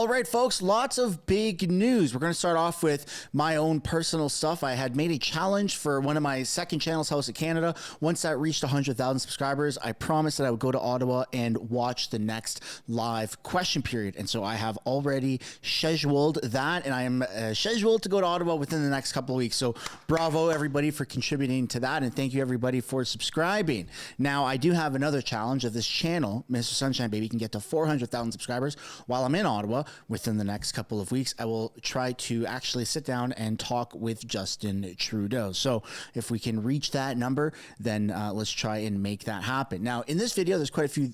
All right, folks, lots of big news. We're going to start off with my own personal stuff. I had made a challenge for one of my second channels, House of Canada. Once that reached 100,000 subscribers, I promised that I would go to Ottawa and watch the next live question period. And so I have already scheduled that, and I am scheduled to go to Ottawa within the next couple of weeks. So bravo, everybody, for contributing to that, and thank you, everybody, for subscribing. Now, I do have another challenge of this channel, Mr. Sunshine Baby, can get to 400,000 subscribers while I'm in Ottawa. Within the next couple of weeks, I will try to actually sit down and talk with Justin Trudeau. So if we can reach that number, then let's try and make that happen. Now, in this video, there's quite a few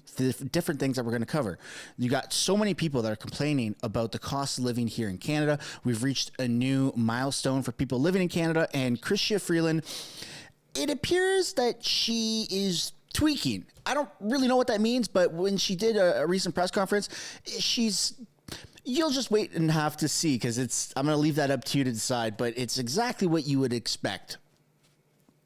different things that we're going to cover. You got so many people that are complaining about the cost of living here in Canada. We've reached a new milestone for people living in Canada, and Chrystia Freeland, it appears that she is tweaking. I don't really know what that means, but when she did a recent press conference, you'll just wait and have to see, because I'm going to leave that up to you to decide, but it's exactly what you would expect.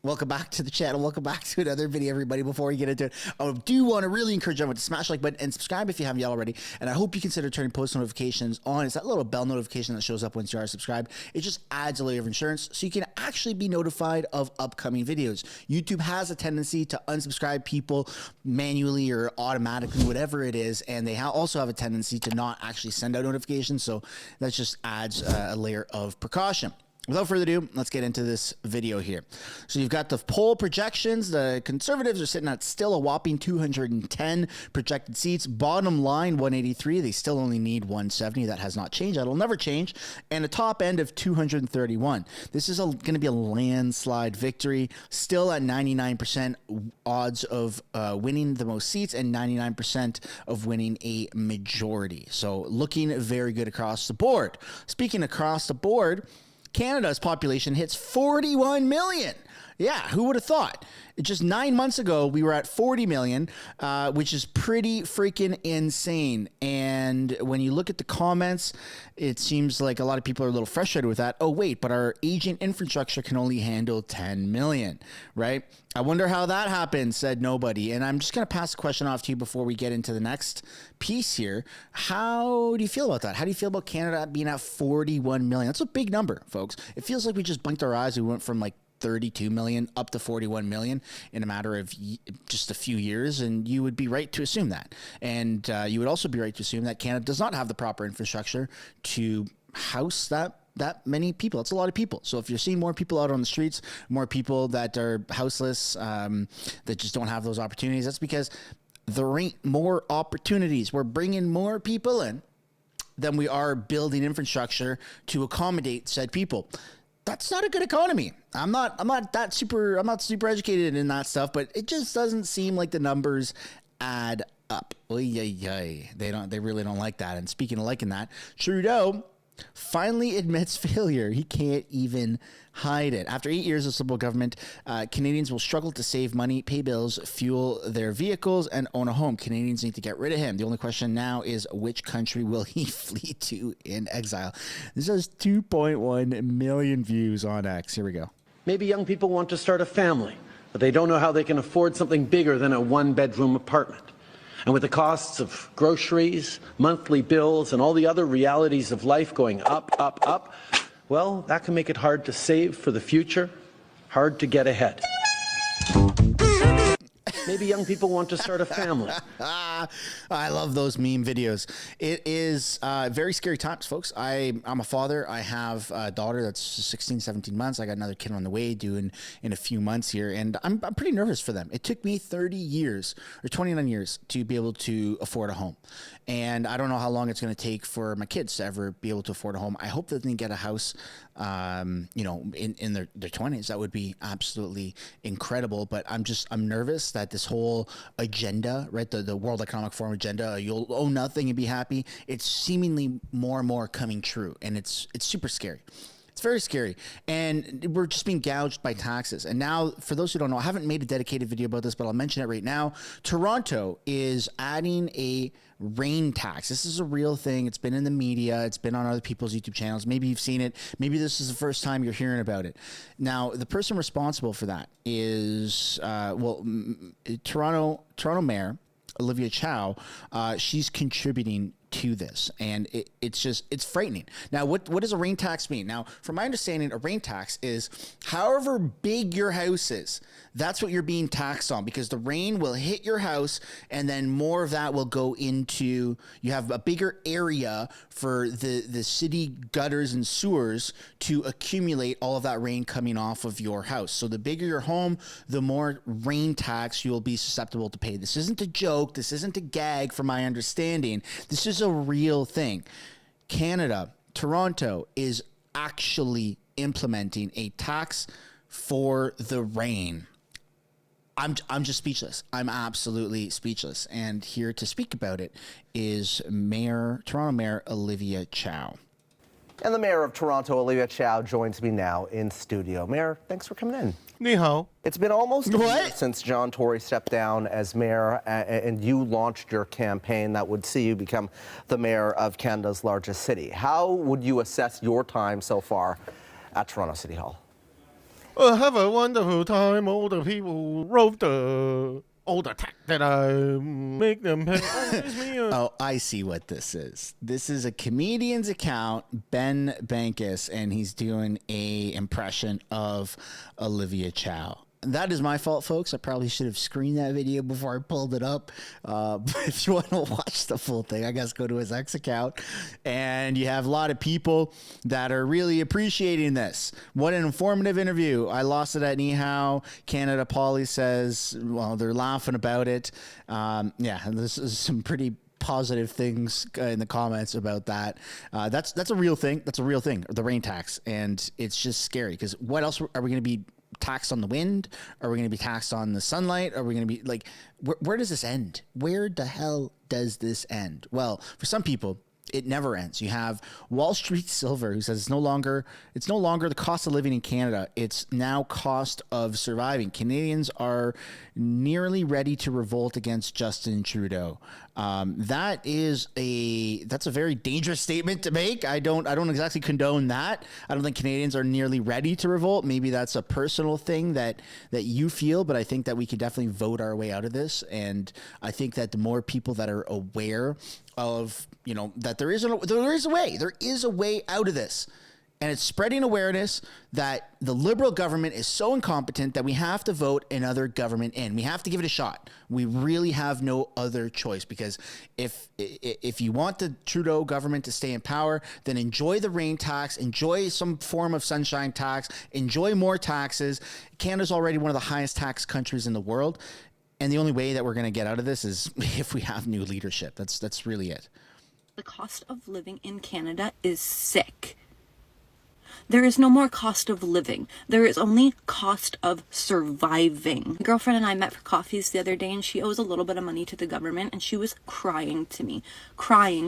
Welcome back to the channel. Welcome back to another video, everybody. Before we get into it, I do want to really encourage everyone to smash the like button and subscribe if you haven't yet already. And I hope you consider turning post notifications on. It's that little bell notification that shows up once you are subscribed. It just adds a layer of insurance so you can actually be notified of upcoming videos. YouTube has a tendency to unsubscribe people manually or automatically, whatever it is. And they also have a tendency to not actually send out notifications. So that just adds a layer of precaution. Without further ado, let's get into this video here. So you've got the poll projections. The Conservatives are sitting at still a whopping 210 projected seats. Bottom line, 183. They still only need 170. That has not changed. That'll never change. And a top end of 231. This is going to be a landslide victory. Still at 99% odds of winning the most seats and 99% of winning a majority. So looking very good across the board. Speaking across the board, Canada's population hits 41 million. Yeah, who would have thought? Just 9 months ago, we were at 40 million, which is pretty freaking insane. And when you look at the comments, it seems like a lot of people are a little frustrated with that. Oh, wait, but our aging infrastructure can only handle 10 million, right? I wonder how that happened, said nobody. And I'm just going to pass the question off to you before we get into the next piece here. How do you feel about that? How do you feel about Canada being at 41 million? That's a big number, folks. It feels like we just blinked our eyes. We went from like 32 million up to 41 million in a matter of just a few years, and you would be right to assume that. And you would also be right to assume that Canada does not have the proper infrastructure to house that many people. That's a lot of people. So if you're seeing more people out on the streets, more people that are houseless, that just don't have those opportunities, that's because there ain't more opportunities. We're bringing more people in than we are building infrastructure to accommodate said people. That's not a good economy. I'm not super educated in that stuff, but it just doesn't seem like the numbers add up. They really don't like that. And speaking of liking that, Trudeau finally admits failure. He can't even hide it. After 8 years of Liberal government, Canadians will struggle to save money, pay bills, fuel their vehicles, and own a home. Canadians need to get rid of him. The only question now is, which country will he flee to in exile? This has 2.1 million views on X. Here we go. Maybe young people want to start a family, but they don't know how they can afford something bigger than a one-bedroom apartment. And with the costs of groceries, monthly bills, and all the other realities of life going up, well, that can make it hard to save for the future, hard to get ahead. Maybe young people want to start a family. I love those meme videos. It is very scary times, folks. I'm a father. I have a daughter that's 16, 17 months. I got another kid on the way due in a few months here, and I'm pretty nervous for them. It took me 30 years or 29 years to be able to afford a home. And I don't know how long it's going to take for my kids to ever be able to afford a home. I hope that they can get a house, in their 20s. That would be absolutely incredible. But I'm nervous that this whole agenda, right, the World Economic Forum agenda, you'll own nothing and be happy, it's seemingly more and more coming true. And it's super scary. It's very scary. And we're just being gouged by taxes. And now, for those who don't know, I haven't made a dedicated video about this, but I'll mention it right now. Toronto is adding a rain tax. This is a real thing. It's been in the media. It's been on other people's YouTube channels. Maybe you've seen it. Maybe this is the first time you're hearing about it. Now, the person responsible for that is, Toronto Mayor Olivia Chow. She's contributing to this, and it's frightening. Now, what does a rain tax mean? Now, from my understanding, a rain tax is however big your house is, that's what you're being taxed on, because the rain will hit your house and then more of that will go into, you have a bigger area for the city gutters and sewers to accumulate all of that rain coming off of your house. So the bigger your home, the more rain tax you'll be susceptible to pay. This isn't a joke. This isn't a gag, from my understanding. This is a real thing. Canada, Toronto is actually implementing a tax for the rain. I'm just speechless. I'm absolutely speechless. And here to speak about it is Toronto Mayor Olivia Chow. And the Mayor of Toronto, Olivia Chow, joins me now in studio. Mayor, thanks for coming in. Ni hao. It's been almost a year since John Tory stepped down as mayor, and you launched your campaign that would see you become the mayor of Canada's largest city. How would you assess your time so far at Toronto City Hall? Have a wonderful time. All the people wrote all the tax that I make them pay. Oh, I see what this is. This is a comedian's account, Ben Bankus, and he's doing a impression of Olivia Chow. That is my fault, folks. I probably should have screened that video before I pulled it up. But if you want to watch the full thing, I guess go to his X account. And you have a lot of people that are really appreciating this. What an informative interview. I lost it at Ni hao. Canada Poly says, well, they're laughing about it. Yeah, this is some pretty positive things in the comments about that. That's a real thing. That's a real thing, the rain tax. And it's just scary, because what else are we going to be taxed on? The wind? Are we going to be taxed on the sunlight? Are we going to be like, where does this end? Where the hell does this end? Well, for some people, it never ends. You have Wall Street Silver, who says it's no longer the cost of living in Canada. It's now cost of surviving. Canadians are nearly ready to revolt against Justin Trudeau. That's a very dangerous statement to make. I don't exactly condone that. I don't think Canadians are nearly ready to revolt. Maybe that's a personal thing that you feel, but I think that we can definitely vote our way out of this. And I think that the more people that are aware of, that there is a way out of this. And it's spreading awareness that the Liberal government is so incompetent that we have to vote another government in. We have to give it a shot. We really have no other choice, because if you want the Trudeau government to stay in power, then enjoy the rain tax, enjoy some form of sunshine tax, enjoy more taxes. Canada's already one of the highest tax countries in the world. And the only way that we're going to get out of this is if we have new leadership. That's really it. The cost of living in Canada is sick. There is no more cost of living. There is only cost of surviving. My girlfriend and I met for coffees the other day, and she owes a little bit of money to the government, and she was crying to me,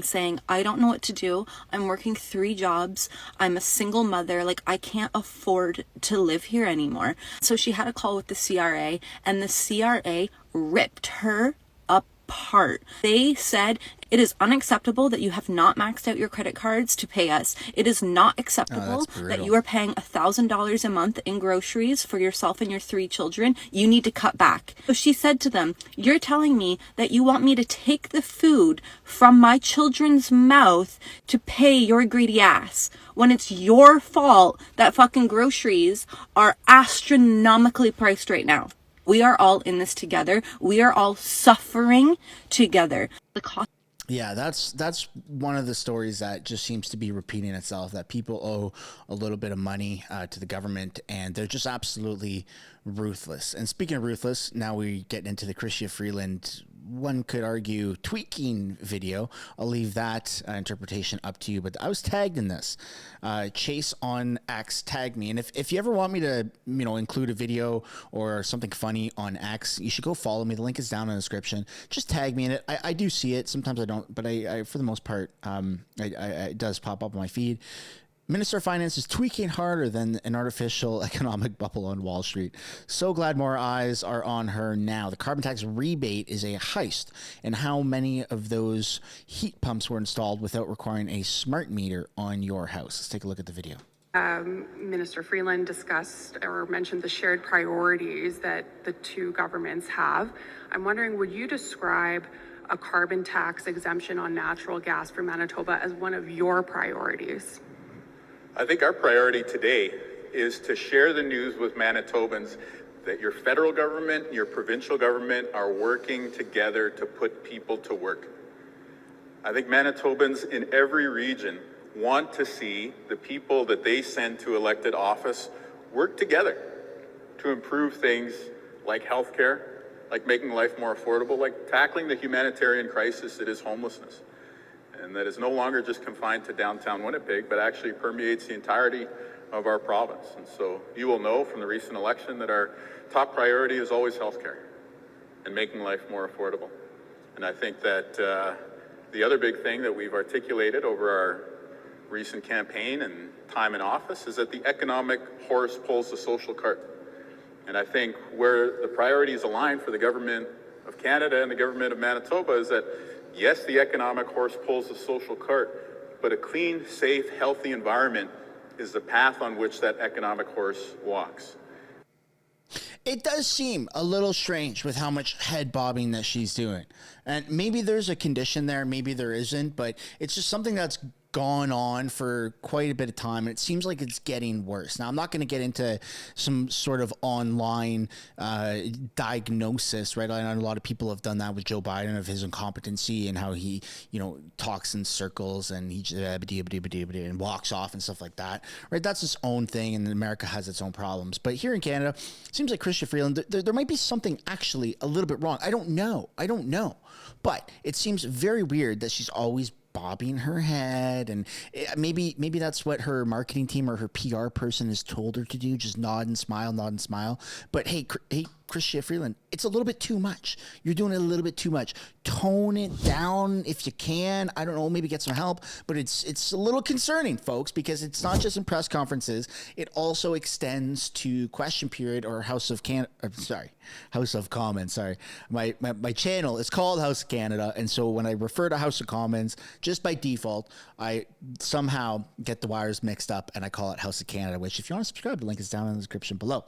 saying, I don't know what to do. I'm working 3 jobs. I'm a single mother. Like, I can't afford to live here anymore. So she had a call with the CRA, and the CRA ripped her apart. They said, it is unacceptable that you have not maxed out your credit cards to pay us. It is not acceptable that you are paying $1,000 a month in groceries for yourself and your 3 children. You need to cut back. So she said to them, you're telling me that you want me to take the food from my children's mouth to pay your greedy ass, when it's your fault that fucking groceries are astronomically priced right now. We are all in this together. We are all suffering together. The cost. Yeah, that's one of the stories that just seems to be repeating itself, that people owe a little bit of money to the government, and they're just absolutely ruthless. And speaking of ruthless, now we get into the Chrystia Freeland, one could argue, tweaking video. I'll leave that interpretation up to you, but I was tagged in this. Chase on X tagged me, and if you ever want me to include a video or something funny on X, you should go follow me. The link is down in the description. Just tag me in it. I do see it. Sometimes I don't, but I for the most part, it does pop up on my feed. Minister of Finance is tweaking harder than an artificial economic bubble on Wall Street. So glad more eyes are on her now. The carbon tax rebate is a heist. And how many of those heat pumps were installed without requiring a smart meter on your house? Let's take a look at the video. Minister Freeland discussed or mentioned the shared priorities that the 2 governments have. I'm wondering, would you describe a carbon tax exemption on natural gas for Manitoba as one of your priorities? I think our priority today is to share the news with Manitobans that your federal government, your provincial government are working together to put people to work. I think Manitobans in every region want to see the people that they send to elected office work together to improve things like healthcare, like making life more affordable, like tackling the humanitarian crisis that is homelessness, and that is no longer just confined to downtown Winnipeg, but actually permeates the entirety of our province. And so you will know from the recent election that our top priority is always healthcare and making life more affordable. And I think that the other big thing that we've articulated over our recent campaign and time in office is that the economic horse pulls the social cart. And I think where the priorities align for the government of Canada and the government of Manitoba is that, yes, the economic horse pulls the social cart, but a clean, safe, healthy environment is the path on which that economic horse walks. It does seem a little strange with how much head bobbing that she's doing. And maybe there's a condition there, maybe there isn't, but it's just something that's gone on for quite a bit of time, and it seems like it's getting worse. Now, I'm not going to get into some sort of online diagnosis, right? I know a lot of people have done that with Joe Biden of his incompetency and how he, talks in circles and he and walks off and stuff like that, right? That's his own thing, and America has its own problems. But here in Canada, it seems like Chrystia Freeland, there might be something actually a little bit wrong. I don't know. But it seems very weird that she's always bobbing her head, and maybe that's what her marketing team or her PR person has told her to do, just nod and smile. But hey, Chrystia Freeland, it's a little bit too much. You're doing it a little bit too much. Tone it down if you can. I don't know, maybe get some help, but it's a little concerning, folks, because it's not just in press conferences. It also extends to question period or House of Commons. Sorry. My channel is called House of Canada, and so when I refer to House of Commons, just by default, I somehow get the wires mixed up and I call it House of Canada, which if you want to subscribe, the link is down in the description below.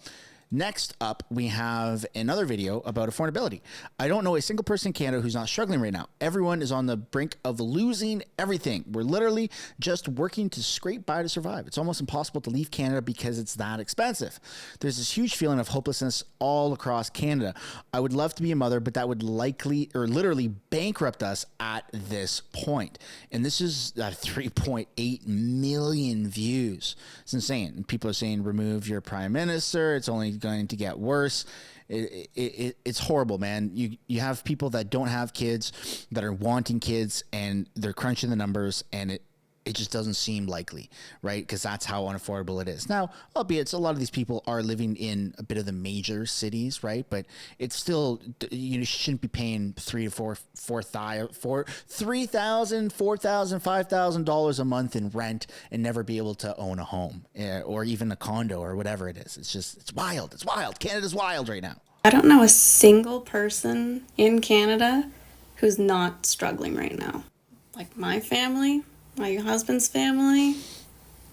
Next up, we have another video about affordability. I don't know a single person in Canada who's not struggling right now. Everyone is on the brink of losing everything. We're literally just working to scrape by to survive. It's almost impossible to leave Canada because it's that expensive. There's this huge feeling of hopelessness all across Canada. I would love to be a mother, but that would likely or literally bankrupt us at this point. And this is 3.8 million views. It's insane. And people are saying, remove your prime minister. It's only going to get worse. It's horrible, man. You have people that don't have kids that are wanting kids, and they're crunching the numbers, and it just doesn't seem likely, right? Because that's how unaffordable it is. Now, albeit a lot of these people are living in a bit of the major cities, right? But it's still, you shouldn't be paying $3,000, $4,000, $5,000 a month in rent and never be able to own a home or even a condo or whatever it is. It's wild. It's wild. Canada's wild right now. I don't know a single person in Canada who's not struggling right now. Like my family, my husband's family,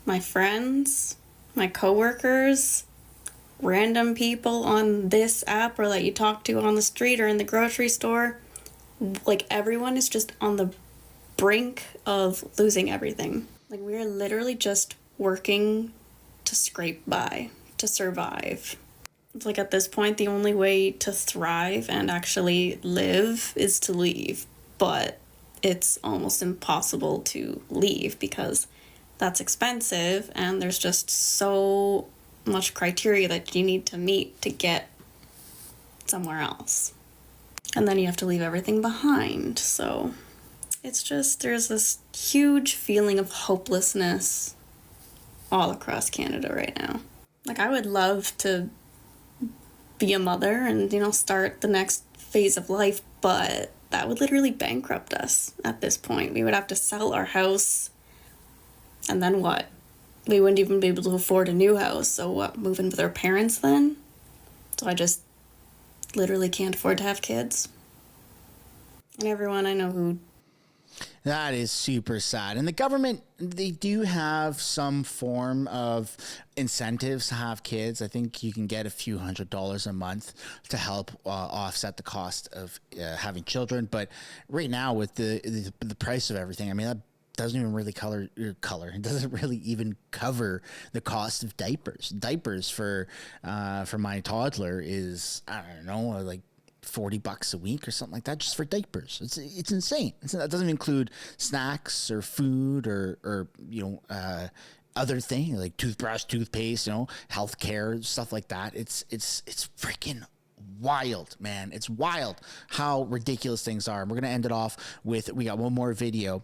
my friends, my coworkers, random people on this app or that you talk to on the street or in the grocery store. Like everyone is just on the brink of losing everything. Like we're literally just working to scrape by, to survive. It's like at this point, the only way to thrive and actually live is to leave. But it's almost impossible to leave because that's expensive and there's just so much criteria that you need to meet to get somewhere else. And then you have to leave everything behind. So it's just, there's this huge feeling of hopelessness all across Canada right now. Like I would love to be a mother and, start the next phase of life, but that would literally bankrupt us at this point. We would have to sell our house, and then what? We wouldn't even be able to afford a new house, so what, move in with our parents then? So I just literally can't afford to have kids. And everyone I know who That is super sad. And the government, they do have some form of incentives to have kids. I think you can get a few $100s a month to help offset the cost of having children. But right now, with the price of everything, I mean, that doesn't even really color. It doesn't really even cover the cost of diapers. Diapers for my toddler is, I don't know, like $40 a week or something like that, just for diapers. It's insane. That doesn't include snacks or food or other things like toothbrush, toothpaste, healthcare, stuff like that. It's freaking wild, man. It's wild how ridiculous things are. And we're going to end it off with, we got one more video.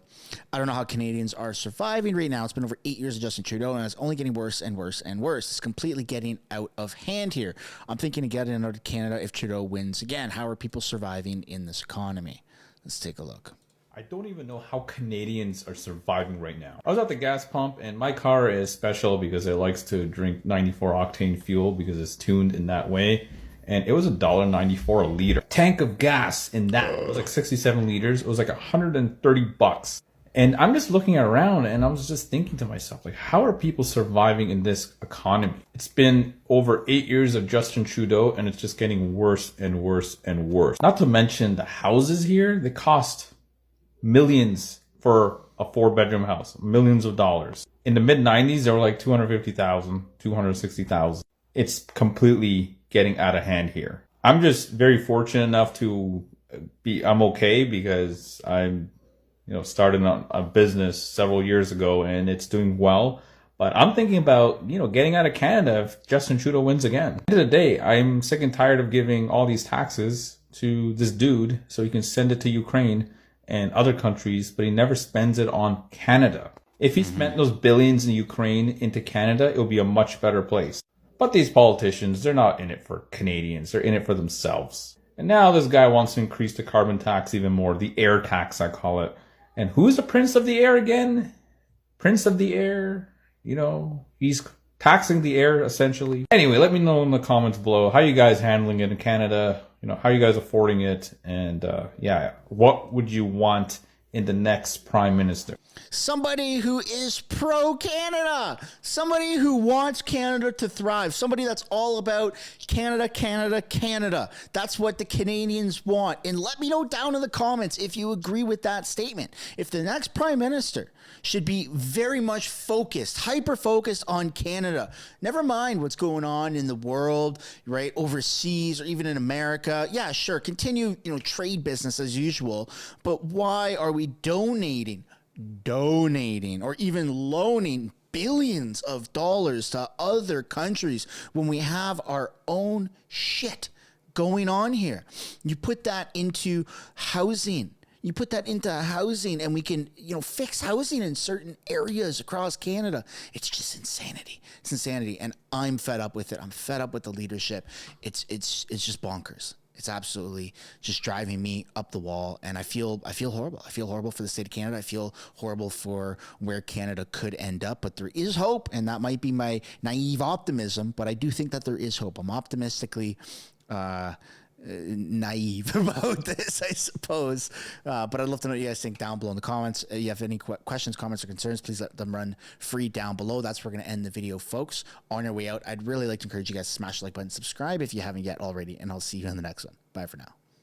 I don't know how Canadians are surviving right now. It's been over 8 years of Justin Trudeau, and it's only getting worse and worse and worse. It's completely getting out of hand here. I'm thinking of getting out of Canada if Trudeau wins again. How are people surviving in this economy? Let's take a look. I don't even know how Canadians are surviving right now. I was at the gas pump, and my car is special because it likes to drink 94 octane fuel because it's tuned in that way. And it was $1.94 a liter. Tank of gas in that, it was like 67 liters. It was like $130. And I'm just looking around and I was just thinking to myself, like, how are people surviving in this economy? It's been over 8 years of Justin Trudeau and it's just getting worse and worse and worse. Not to mention the houses here, they cost millions for a 4-bedroom house, millions of dollars. In the mid 90s, they were like $250,000, $260,000. It's completely getting out of hand here. I'm just very fortunate enough to I'm okay because I'm, started a business several years ago and it's doing well. But I'm thinking about, getting out of Canada if Justin Trudeau wins again. At the end of the day, I'm sick and tired of giving all these taxes to this dude so he can send it to Ukraine and other countries, but he never spends it on Canada. If he spent those billions in Ukraine into Canada, it would be a much better place. But these politicians, they're not in it for Canadians. They're in it for themselves. And now this guy wants to increase the carbon tax even more, the air tax, I call it. And who's the prince of the air again? Prince of the air? He's taxing the air, essentially. Anyway, let me know in the comments below how you guys handling it in Canada. How you guys affording it. And what would you want in the next prime minister? Somebody who is pro-Canada. Somebody who wants Canada to thrive. Somebody that's all about Canada, Canada, Canada. That's what the Canadians want. And let me know down in the comments if you agree with that statement. If the next prime minister should be very much focused, hyper-focused on Canada. Never mind what's going on in the world, right, overseas or even in America. Yeah, sure, continue, trade business as usual. But why are we donating or even loaning billions of dollars to other countries when we have our own shit going on here? You put that into housing. And we can, fix housing in certain areas across Canada. It's just insanity. It's insanity. And I'm fed up with it. I'm fed up with the leadership. It's just bonkers. It's absolutely just driving me up the wall, and I feel horrible. I feel horrible for the state of Canada. I feel horrible for where Canada could end up, but there is hope, and that might be my naive optimism, but I do think that there is hope. I'm optimistically naive about this, I suppose. But I'd love to know what you guys think down below in the comments. If you have any questions, comments, or concerns, please let them run free down below. That's where we're going to end the video, folks. On our way out, I'd really like to encourage you guys to smash the like button, subscribe if you haven't yet already, and I'll see you in the next one. Bye for now.